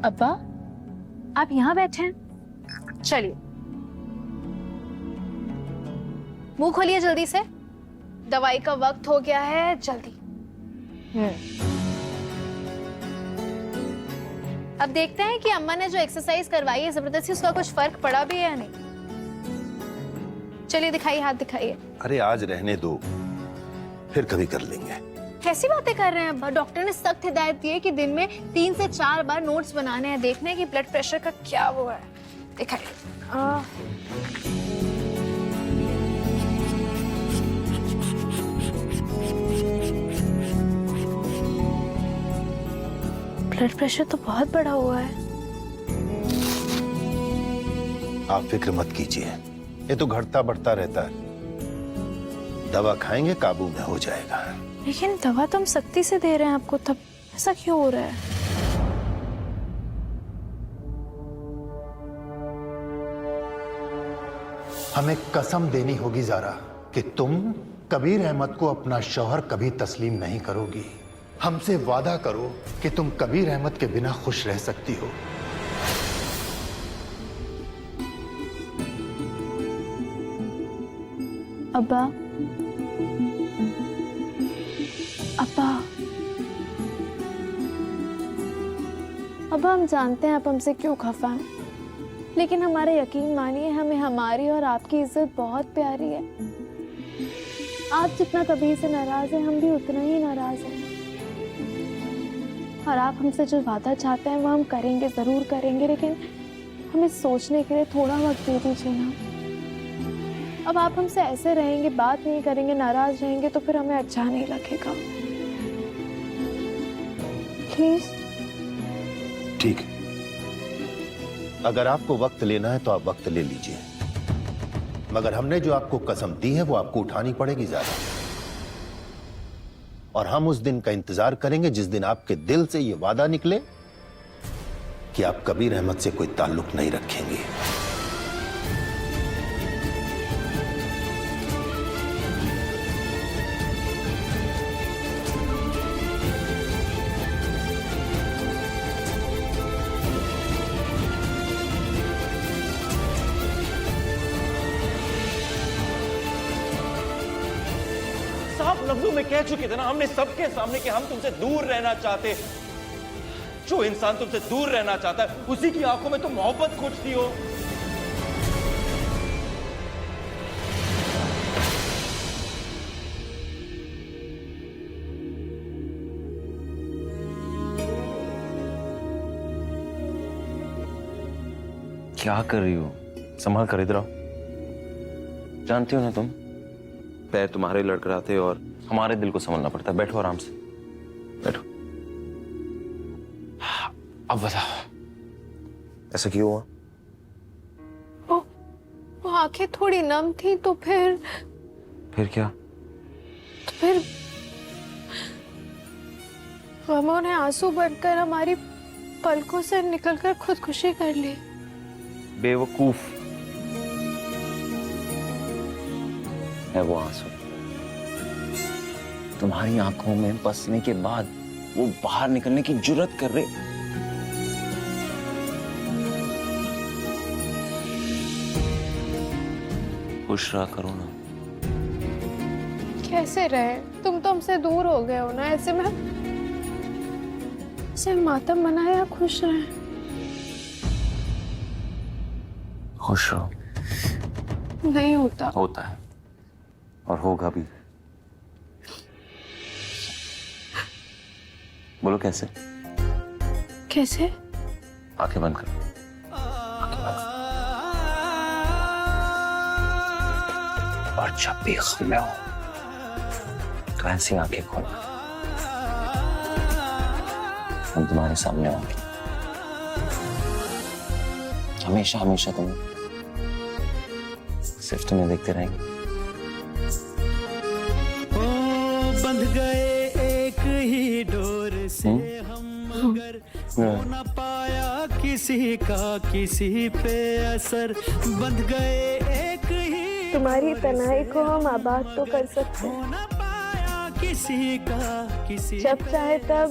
अब्बा, आप यहाँ बैठे हैं? चलिए, मुंह खोलिए जल्दी से, दवाई का वक्त हो गया है, जल्दी। अब देखते हैं कि अम्मा ने जो एक्सरसाइज करवाई है जबरदस्ती, उसका कुछ फर्क पड़ा भी है या नहीं। चलिए दिखाइए, हाथ दिखाइए। अरे आज रहने दो, फिर कभी कर लेंगे। कैसी बातें कर रहे हैं अब्बा? डॉक्टर ने सख्त हिदायत दी है कि दिन में 3 से 4 बार नोट्स बनाने हैं, देखने की ब्लड प्रेशर का क्या वो है। दिखाइए। ब्लड प्रेशर तो बहुत बढ़ा हुआ है। आप फिक्र मत कीजिए, ये तो घटता बढ़ता रहता है, दवा खाएंगे काबू में हो जाएगा। लेकिन दवा तो हम सख्ती से दे रहे हैं आपको, तब ऐसा क्यों हो रहा है? हमें कसम देनी होगी ज़ारा कि तुम कबीर अहमद को अपना शौहर कभी तस्लीम नहीं करोगी। हमसे वादा करो कि तुम कबीर अहमद के बिना खुश रह सकती हो। अब्बा, अब्बा, अब्बा, हम जानते हैं आप हमसे क्यों खफा हैं, लेकिन हमारा यकीन मानिए, हमें हमारी और आपकी इज्जत बहुत प्यारी है। आप जितना कबीर से नाराज हैं, हम भी उतना ही नाराज हैं। और आप हमसे जो वादा चाहते हैं वो हम करेंगे, जरूर करेंगे, लेकिन हमें सोचने के लिए थोड़ा वक्त दे दीजिए ना। अब आप हमसे ऐसे रहेंगे, बात नहीं करेंगे, नाराज रहेंगे, तो फिर हमें अच्छा नहीं लगेगा। प्लीज। ठीक है, अगर आपको वक्त लेना है तो आप वक्त ले लीजिए, मगर हमने जो आपको कसम दी है वो आपको उठानी पड़ेगी ज़्यादा। और हम उस दिन का इंतजार करेंगे जिस दिन आपके दिल से ये वादा निकले कि आप कबीर अहमद से कोई ताल्लुक नहीं रखेंगे। साफ लफ्जों में कह चुके थे ना हमने सबके सामने कि हम तुमसे दूर रहना चाहते। जो इंसान तुमसे दूर रहना चाहता है उसी की आंखों में तो मोहब्बत खोजती हो। क्या कर रही हो? संभाल कर, इधर आओ। जानती हो ना तुम, पैर तुम्हारे लड़खड़ाते और हमारे दिल को संभालना पड़ता है। बैठो आराम से, बैठो। अब बताओ, ऐसा क्यों हुआ? वो आंखें थोड़ी नम थी, तो फिर क्या? तो फिर गमों ने आंसू बनकर हमारी पलकों से निकलकर खुदकुशी कर ली। बेवकूफ है वो आंसू। तुम्हारी आंखों में बसने के बाद वो बाहर निकलने की जुर्रत कर रहे। खुश रहा करो ना। कैसे रहे? तुम तो हमसे दूर हो गए हो ना, ऐसे में सिर्फ मातम मनाए या खुश रहे? खुश रहो। नहीं होता। होता है और होगा भी। बोलो कैसे? कैसे? आंखें बंद करो। और जब भी गम में हो तो ऐसी आंखें खोलना, हम तुम्हारे सामने होंगे हमेशा हमेशा। तुम सिर्फ तुम्हें देखते रहेंगे। बंध गए एक ही डोर से हम, मगर हो न पाया किसी का किसी पे असर। बंध गए एक ही, तुम्हारी तन्हाई को हम आबाद तो कर सकते हैं, हो न पाया किसी का किसी जब चाहे तब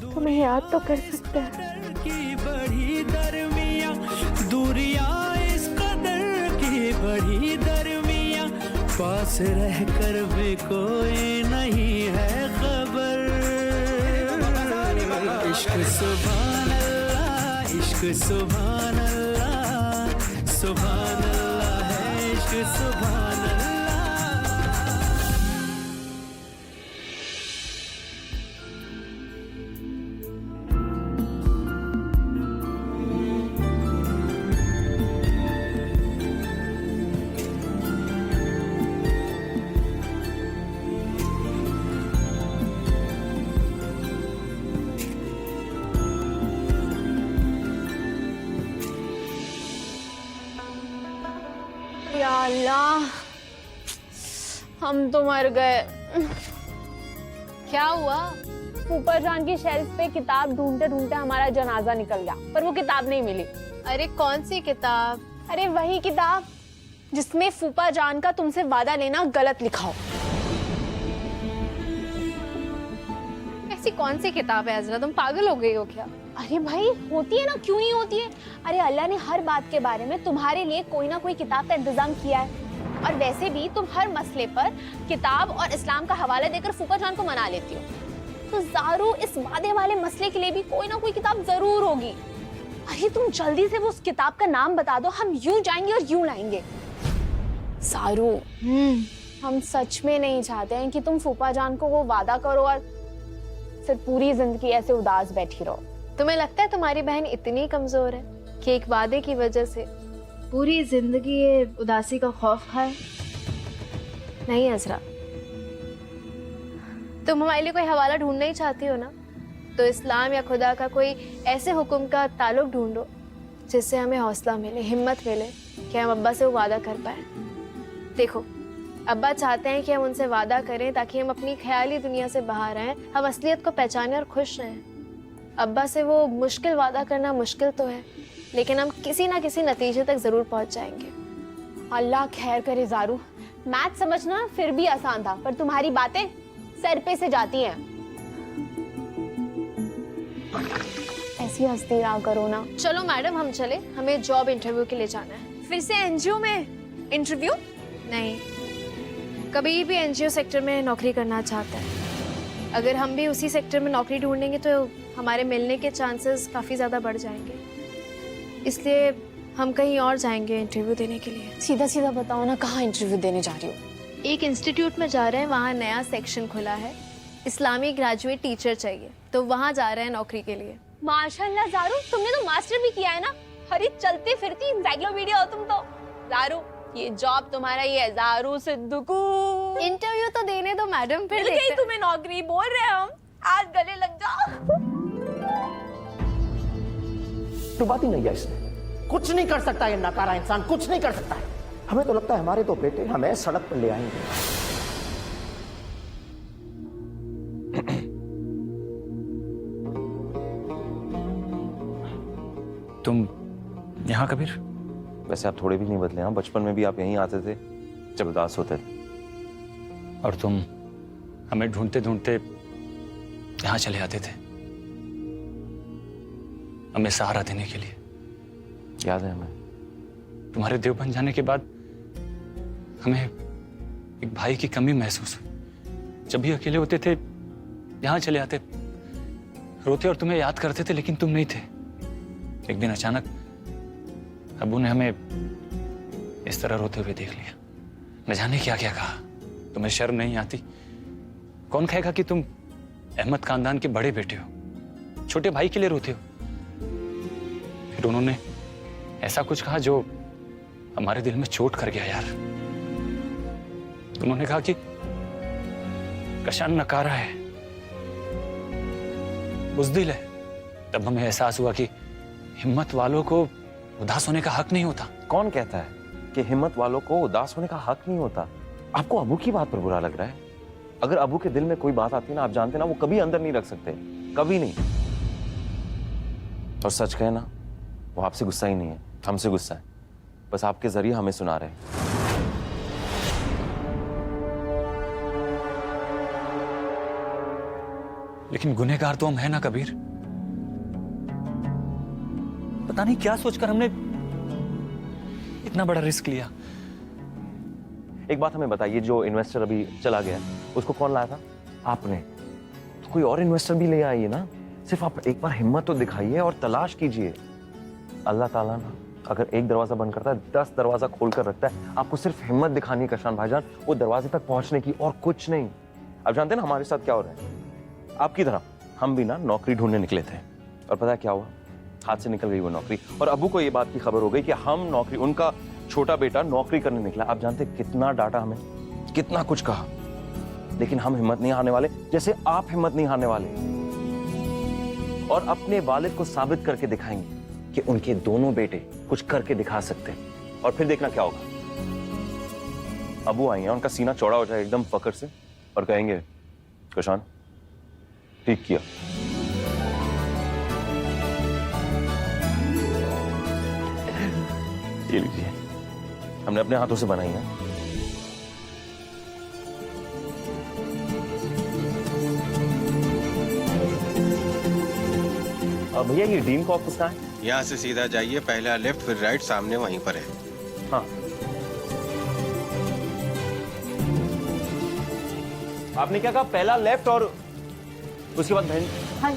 तुम्हें याद तो कर सकते हैं। की बड़ी दरमिया दूरियां इस कदर की बड़ी दरमिया पास रह कर भी कोई नहीं है खबर। इश्क सुभान अल्लाह, इश्क सुभान अल्लाह, सुभान अल्लाह है इश्क सुभान अल्लाह। या अल्लाह, हम तो मर गए। क्या हुआ? फूफा जान की शेल्फ पे किताब ढूंढते ढूंढते हमारा जनाजा निकल गया, पर वो किताब नहीं मिली। अरे कौन सी किताब? अरे वही किताब जिसमें फूफा जान का तुमसे वादा लेना गलत लिखा हो। ऐसी कौन सी किताब है अज़रा? तुम पागल हो गई हो क्या? अरे भाई होती है ना, क्यों नहीं होती है। अरे अल्लाह ने हर बात के बारे में तुम्हारे लिए कोई ना कोई किताब का इंतजाम किया है। और वैसे भी तुम हर मसले पर किताब और इस्लाम का हवाला देकर फूफा जान को मना लेती हो, तो ज़ारू इस वादे वाले मसले के लिए भी कोई ना कोई किताब जरूर होगी। अरे तुम जल्दी से वो उस किताब का नाम बता दो, हम यूं जाएंगे और यूं लाएंगे। ज़ारू, हम सच में नहीं चाहते हैं कि तुम फूफा जान को वो वादा करो और फिर पूरी जिंदगी ऐसे उदास बैठी रहो। तुम्हें लगता है तुम्हारी बहन इतनी कमजोर है कि एक वादे की वजह से पूरी जिंदगी ये उदासी का खौफ खाए? नहीं अज़रा, तुम हमारे लिए कोई हवाला ढूंढना ही चाहती हो ना, तो इस्लाम या खुदा का कोई ऐसे हुक्म का ताल्लुक ढूंढो जिससे हमें हौसला मिले, हिम्मत मिले कि हम अब्बा से वो वादा कर पाए। देखो, अब्बा चाहते हैं कि हम उनसे वादा करें ताकि हम अपनी ख्याली दुनिया से बाहर आएं, हम असलियत को पहचानें और खुश रहें। अब्बा से वो मुश्किल वादा करना मुश्किल तो है, लेकिन हम किसी ना किसी नतीजे तक जरूर पहुंच जाएंगे। अल्लाह खैर करे ज़ारू, मैथ समझना फिर भी आसान था, पर तुम्हारी बातें सर पे से जाती हैं। ऐसी हंसती रहा करो ना। चलो मैडम, हम चले, हमें जॉब इंटरव्यू के लिए जाना है। फिर से एनजीओ में इंटरव्यू? नहीं, कभी भी एनजीओ सेक्टर में नौकरी करना चाहता है। अगर हम भी उसी सेक्टर में नौकरी ढूंढेंगे तो हमारे मिलने के चांसेस काफ़ी ज़्यादा बढ़ जाएंगे, इसलिए हम कहीं और जाएंगे इंटरव्यू देने के लिए। सीधा सीधा बताओ ना, कहाँ इंटरव्यू देने जा रही हो? एक इंस्टीट्यूट में जा रहे हैं, वहाँ नया सेक्शन खुला है, इस्लामी ग्रेजुएट टीचर चाहिए, तो वहाँ जा रहे हैं नौकरी के लिए। माशाल्लाह ज़ारू, तुमने तो मास्टर भी किया है ना। अरे चलती फिरती एनसाइक्लोपीडिया हो तुम तो। ज़ारू, ये जॉब तुम्हारा ही है ज़ारू सिद्दुकू। इंटरव्यू तो देने दो मैडम, फिर मिल गई देखते हैं। तुम्हें नौकरी, बोल रहे हैं हम, आज गले लग जाओ। तो बात ही नहीं है इसमें। कुछ नहीं कर सकता ये नकारा इंसान, कुछ नहीं कर सकता है। हमें तो लगता है हमारे तो बेटे हमें सड़क पर ले आएंगे। तुम यहाँ कबीर? वैसे आप थोड़े भी नहीं बदले ना, बचपन में भी आप यहीं आते थे जब उदास होते थे। और तुम हमें ढूंढते ढूंढते यहाँ चले आते थे हमें सहारा देने के लिए। याद है हमें? तुम्हारे देवबंद जाने के बाद हमें एक भाई की कमी महसूस हुई। जब भी अकेले होते थे यहाँ चले आते, रोते और तुम्हें याद करते थे, लेकिन तुम नहीं थे। एक दिन अचानक अब्बू ने हमें इस तरह रोते हुए देख लिया। न जाने क्या क्या कहा। तुम्हें शर्म नहीं आती? कौन कहेगा कि तुम अहमद खानदान के बड़े बेटे हो, छोटे भाई के लिए रोते हो? फिर उन्होंने ऐसा कुछ कहा जो हमारे दिल में चोट कर गया यार। उन्होंने कहा कि कशान नकारा है, बुज़दिल है। तब हमें एहसास हुआ कि हिम्मत वालों को उदास होने का हक नहीं होता। कौन कहता है कि हिम्मत वालों को उदास होने का हक नहीं होता? आपको अबू की बात पर बुरा लग रहा है? अगर अबू के दिल में कोई बात आती ना, आप जानते ना, वो कभी अंदर नहीं रख सकते, कभी नहीं। और सच कहे ना, वो आपसे गुस्सा ही नहीं है, हमसे गुस्सा है। बस आपके जरिए हमें सुना रहे हैं। लेकिन गुनहगार तो हम है ना कबीर। पता नहीं क्या सोचकर हमने इतना बड़ा रिस्क लिया। एक बात हमें बताइए, जो इन्वेस्टर अभी चला गया उसको कौन लाया था? आपने। तो कोई और इन्वेस्टर भी ले आइए ना। सिर्फ आप एक बार हिम्मत तो दिखाइए और तलाश कीजिए। अल्लाह ताला ना अगर एक दरवाजा बंद करता है 10 दरवाजा खोल कर रखता है। आपको सिर्फ हिम्मत दिखानी है कशान भाईजान, वो दरवाजे तक पहुंचने की, और कुछ नहीं। आप जानते हैं ना हमारे साथ क्या हो रहा है? आपकी तरह हम भी ना नौकरी ढूंढने निकले थे, और पता है क्या हुआ? हाथ से निकल गई वो नौकरी। और अबू को ये बात की खबर हो गई कि हम नौकरी, उनका छोटा बेटा नौकरी करने निकला। आप जानते कितना डांटा हमें, कितना कुछ कहा, लेकिन हम हिम्मत नहीं हारने वाले, जैसे आप हिम्मत नहीं हारने वाले। और अपने वालिद को साबित करके दिखाएंगे कि उनके दोनों बेटे कुछ करके दिखा सकते हैं। और फिर देखना क्या होगा। अबू आएंगे, उनका सीना चौड़ा हो जाए एकदम फकर से, और कहेंगे कशान ठीक किया। ये लीजिए, हमने अपने हाथों से बनाई है। भैया ये डीन का ऑफिस कहाँ है? यहाँ से सीधा जाइए, पहला लेफ्ट फिर राइट, सामने वहीं पर है। हाँ, आपने क्या कहा? पहला लेफ्ट और उसके बाद बहन? हाँ।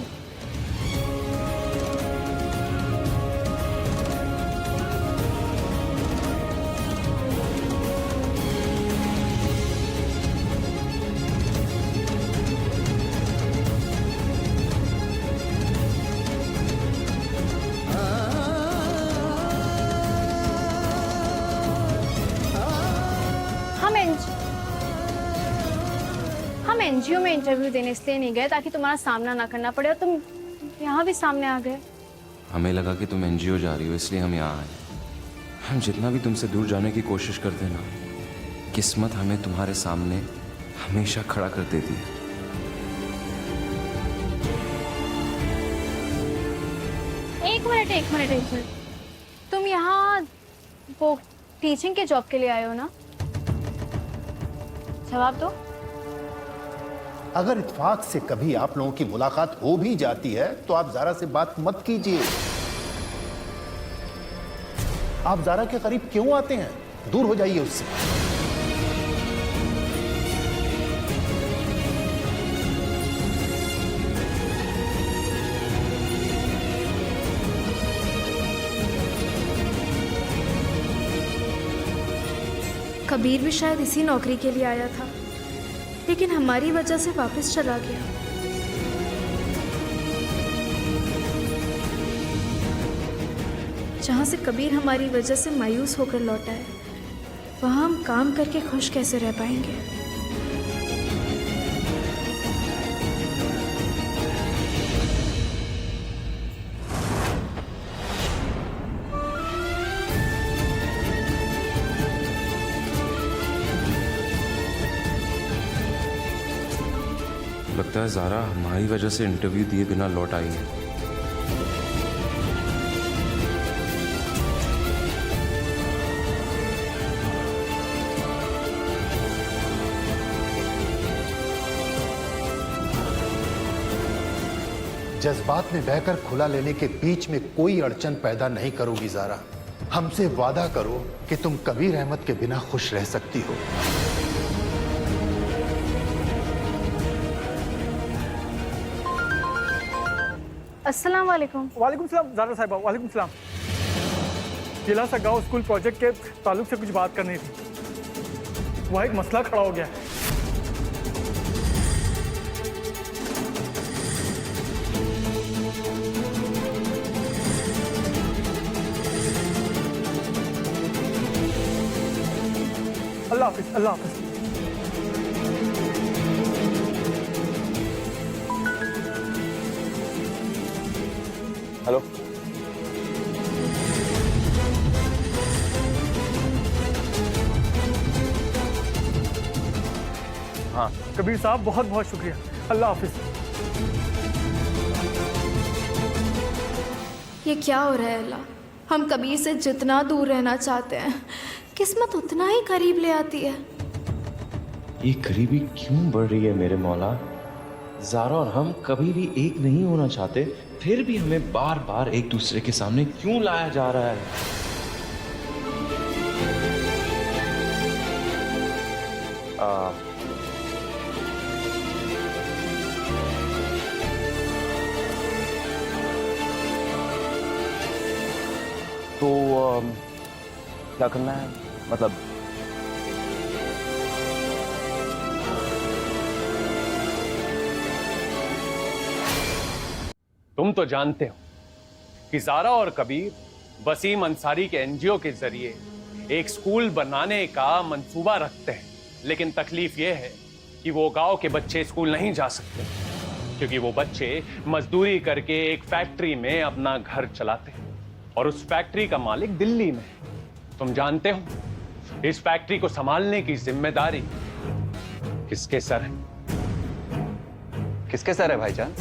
हम एनजीओ में इंटरव्यू देने इसलिए नहीं गए ताकि तुम्हारा सामना ना करना पड़े, और तुम यहाँ भी सामने आ गए। हमें लगा कि तुम एनजीओ जा रही हो, इसलिए हम यहाँ आए। हम जितना भी तुमसे दूर जाने की कोशिश करते ना, किस्मत हमें तुम्हारे सामने हमेशा खड़ा कर देती है। एक मिनट, तुम यहाँ वो टीचिंग के जॉब के लिए आए हो ना? जवाब दो। अगर इत्तेफाक से कभी आप लोगों की मुलाकात हो भी जाती है तो आप जारा से बात मत कीजिए। आप जारा के करीब क्यों आते हैं? दूर हो जाइए उससे। कबीर भी शायद इसी नौकरी के लिए आया था, लेकिन हमारी वजह से वापस चला गया। जहाँ से कबीर हमारी वजह से मायूस होकर लौटा है, वहाँ हम काम करके खुश कैसे रह पाएंगे? लगता है ज़ारा हमारी वजह से इंटरव्यू दिए बिना लौट आई है। जज्बात में बहकर खुला लेने के बीच में कोई अड़चन पैदा नहीं करोगी ज़ारा। हमसे वादा करो कि तुम कबीर अहमद के बिना खुश रह सकती हो। अस्सलाम वालेकुम। वालेकुम सलाम ज़ारा साहिबा, वालेकुम सलाम। जिला सा गाँव स्कूल प्रोजेक्ट के ताल्लुक से कुछ बात करनी थी। वहाँ एक मसला खड़ा हो गया है। अल्लाह हाफिज, अल्लाह हाफिज। हेलो, हाँ कबीर साहब बहुत बहुत शुक्रिया, अल्लाह हाफिज। ये क्या हो रहा है अल्लाह? हम कबीर से जितना दूर रहना चाहते हैं, किस्मत उतना ही करीब ले आती है। ये करीबी क्यों बढ़ रही है मेरे मौला? ज़ारा और हम कभी भी एक नहीं होना चाहते, फिर भी हमें बार बार एक दूसरे के सामने क्यों लाया जा रहा है? तो क्या करना है? मतलब तुम तो जानते हो कि ज़ारा और कबीर वसीम अंसारी के एनजीओ के जरिए एक स्कूल बनाने का मंसूबा रखते हैं, लेकिन तकलीफ यह है कि वो गांव के बच्चे स्कूल नहीं जा सकते क्योंकि वो बच्चे मजदूरी करके एक फैक्ट्री में अपना घर चलाते हैं और उस फैक्ट्री का मालिक दिल्ली में है। तुम जानते हो इस फैक्ट्री को संभालने की जिम्मेदारी किसके सर है? किसके सर है भाईजान?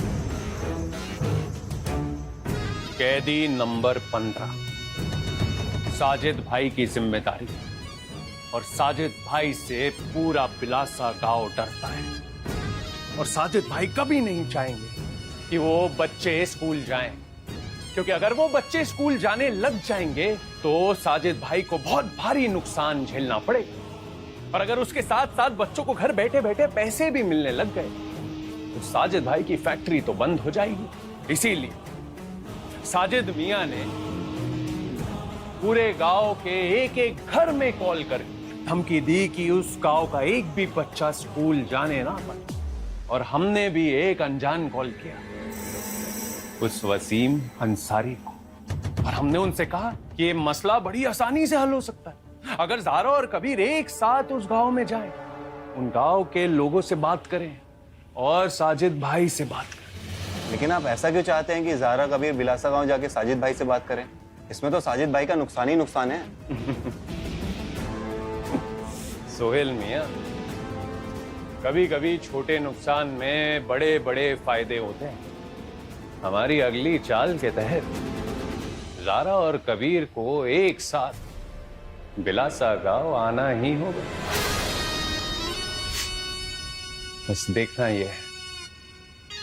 कैदी नंबर 15 साजिद भाई की जिम्मेदारी, और साजिद भाई से पूरा बिलासा गांव डरता है और साजिद भाई कभी नहीं चाहेंगे कि वो बच्चे स्कूल जाएं, क्योंकि अगर वो बच्चे स्कूल जाने लग जाएंगे तो साजिद भाई को बहुत भारी नुकसान झेलना पड़ेगा। और अगर उसके साथ साथ बच्चों को घर बैठे बैठे पैसे भी मिलने लग गए तो साजिद भाई की फैक्ट्री तो बंद हो जाएगी। इसीलिए साजिद मियां ने पूरे गांव के एक एक घर में कॉल कर धमकी दी कि उस गांव का एक भी बच्चा स्कूल जाने ना पाए। और हमने भी एक अनजान कॉल किया उस वसीम अंसारी को, और हमने उनसे कहा कि ये मसला बड़ी आसानी से हल हो सकता है। अगर ज़ारा और कबीर एक साथ उस गांव में जाएं, उन गांव के लोगों से बात करें और साजिद भाई से बात करें। लेकिन आप ऐसा क्यों चाहते हैं कि ज़ारा कबीर बिलासा गांव जाके साजिद भाई से बात करें? इसमें तो साजिद भाई का नुकसान ही नुकसान है। सोहेल मियां, कभी कभी छोटे नुकसान में बड़े बड़े फायदे होते हैं। हमारी अगली चाल के तहत ज़ारा और कबीर को एक साथ बिलासा गांव आना ही होगा। बस देखना यह है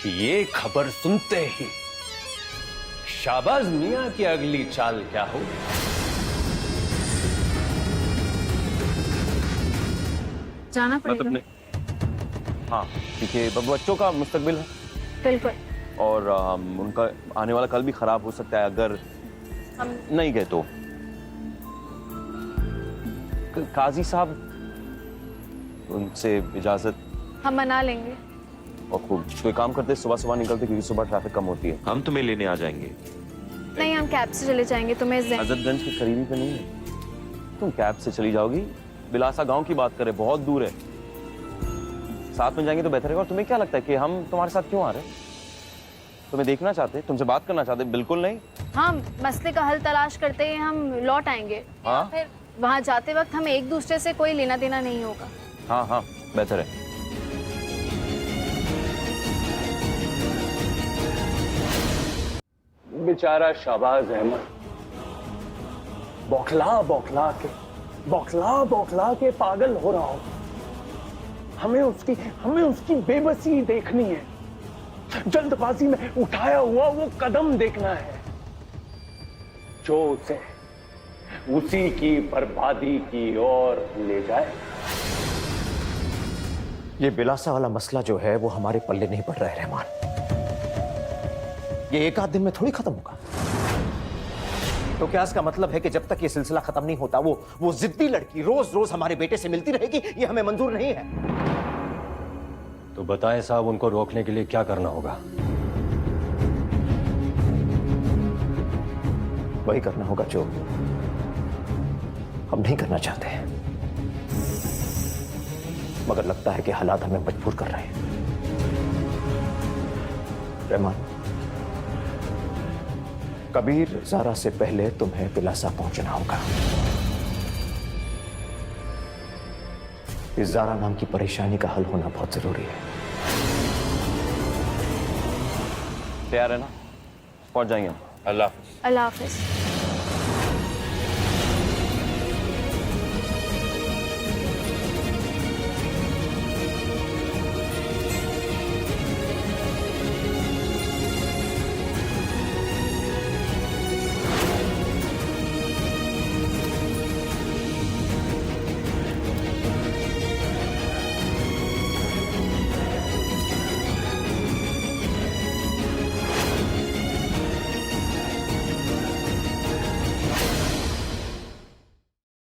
कि ये खबर सुनते ही शाहबाज मियां की अगली चाल क्या होगी। जाना पड़ेगा। मतलब हाँ, क्योंकि बच्चों का मुस्तकबिल है। बिल्कुल। और उनका आने वाला कल भी खराब हो सकता है अगर हम नहीं गए तो। काजी साहब, उनसे इजाजत हम मना लेंगे। और खूब तो एक काम करते, सुबह सुबह निकलते क्योंकि सुबह ट्रैफिक कम होती है। हम तुम्हें लेने आ जाएंगे। नहीं, हम कैब से चले जाएंगे। तुम्हें हजरतगंज के करीबी पे नहीं है, तुम कैब से चली जाओगी। बिलासा गांव की बात करें, बहुत दूर है, साथ में जाएंगे तो बेहतर है। और तुम्हें क्या लगता है कि हम तुम्हारे साथ क्यों आ रहे हैं? तुम्हें देखना चाहते, तुमसे बात करना चाहते? बिल्कुल नहीं। हम मसले का हल तलाश करते हैं, हम लौट आएंगे। हाँ? फिर वहाँ जाते वक्त हमें एक दूसरे से कोई लेना देना नहीं होगा। हाँ हाँ, बेहतर है। बेचारा शाहबाज अहमद बौखला बौखला के पागल हो रहा हो। हमें उसकी बेबसी देखनी है, जल्दबाजी में उठाया हुआ वो कदम देखना है जो उसे उसी की बर्बादी की ओर ले जाए। ये बिलासा वाला मसला जो है वो हमारे पल्ले नहीं पड़ रहा है रहमान। ये एक आध दिन में थोड़ी खत्म होगा। तो क्या इसका मतलब है कि जब तक ये सिलसिला खत्म नहीं होता वो जिद्दी लड़की रोज रोज हमारे बेटे से मिलती रहेगी? ये हमें मंजूर नहीं है। तो बताएं साहब, उनको रोकने के लिए क्या करना होगा? वही करना होगा जो हम नहीं करना चाहते हैं, मगर लगता है कि हालात हमें मजबूर कर रहे हैं। रहमान, कबीर ज़ारा से पहले तुम्हें बिलासा पहुंचना होगा। इस ज़ारा नाम की परेशानी का हल होना बहुत जरूरी है। तैयार है ना? पहुंच जाएंगे हम। अल्लाह हाफिज। अल्लाह हाफिज।